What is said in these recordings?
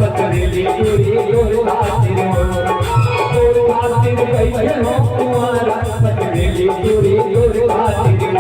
पतरेली गोरी गोर खातिर कैसे हो तुम्हारा पतरेली गोरी गोर खातिर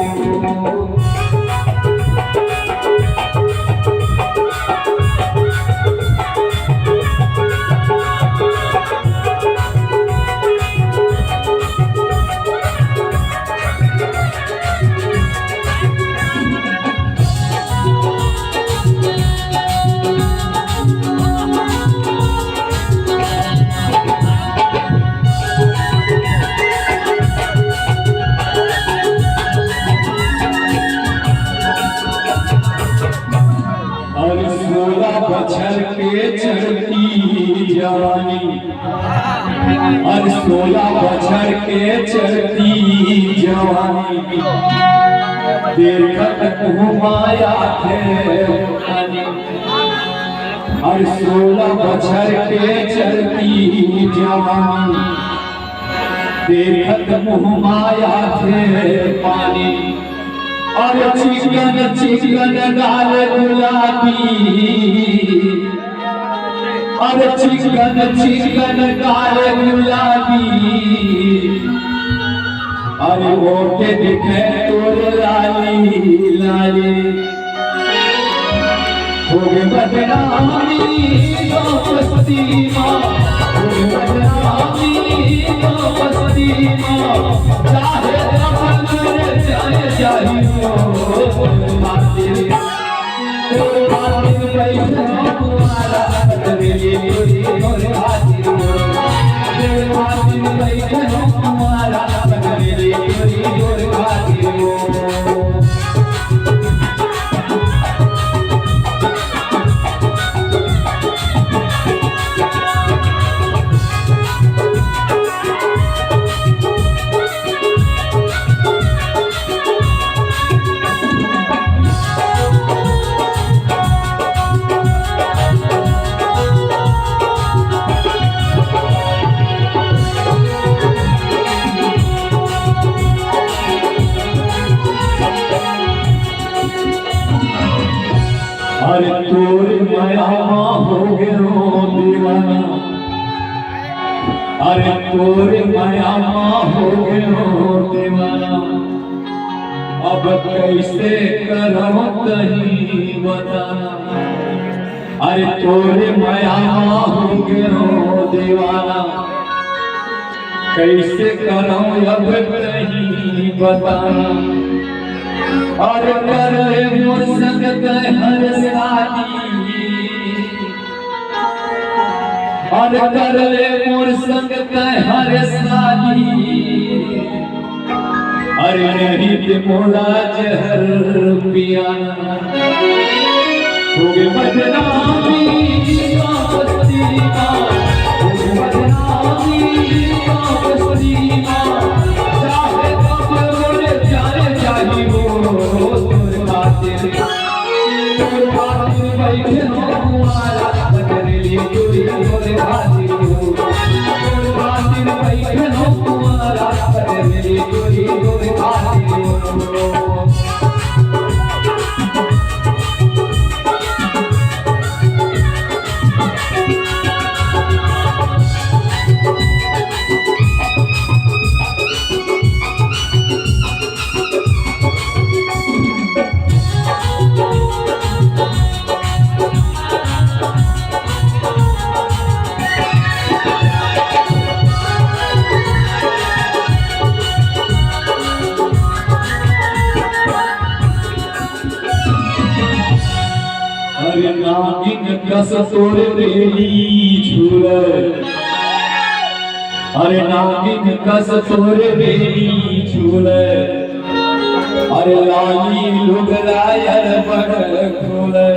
बछर के चढ़ती जवानी और 16 बछर के चढ़ती जवानी देखत घुमाया थे और 16 बछर के चढ़ती जवानी देखत घुमाया थे पानी और चिकन चिकन गाल गुलाबी और चिकन चिकन गाल गुलाबी अरे ओटे दिखे तोर लाली लाली हो गए बदनामी बस्ती माँ हो गए बदनामी बस्ती माँ चाहे जाने चाहिए अरे तोर माया हो गयो दीवाना अरे तोर माया हो गयो दीवाना अब कैसे करो तही बताना अरे तोर माया हो गयो दीवाना कैसे करो अब तही बताना और कर ले मोर संग हर शादी और कर ले मोर संग हर शादी अरे नहीं ते मोला जहर पियाना हो गए बदनामी बस्ती माँ हो गए बदनामी बस्ती माँ चाहे कब बोले जाने चाहिए बैठे हो तुम्हारा पतरेली गोरी गोर खातिर बैठे हो तुम्हारा पतरेली गोरी गोर खातिर अरे नागिन कस तोर बेली झूले अरे नागिन कस तोर बेली झूले अरे लाली लुगलायर बड़ खोले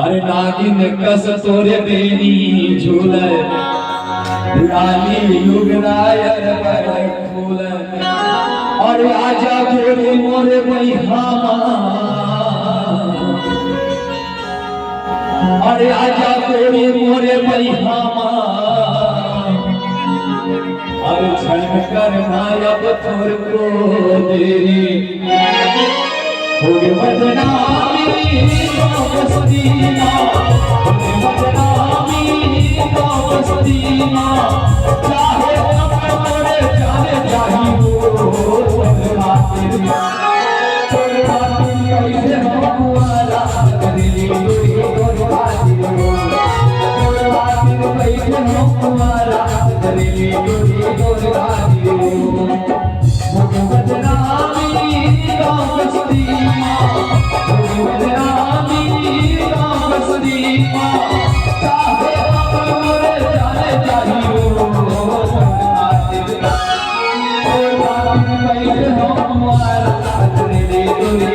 अरे नागिन कस तोर बेली झूले लाली लुगलायर बड़ खोले अरे आजा गोरी मोरे मैहामा अरे आजा गोरी मोरे मैहामा अरे क्षण करना अब थोर को देरी हो गए बदनामी बस्ती माँ माँ चाहे अपने मोरे जाने जाही हो खातिर कैसे हो कुआरा करेली गोरी गोर खातिर कैसे हो कुआरा करेली गोरी गोर खातिर बदनामी गाँव बस्ती बदनामी गाँव बस्ती चाहे अपन मोरे जाने जाही हो खातिर कैसे हो कुआरा करेली गोरी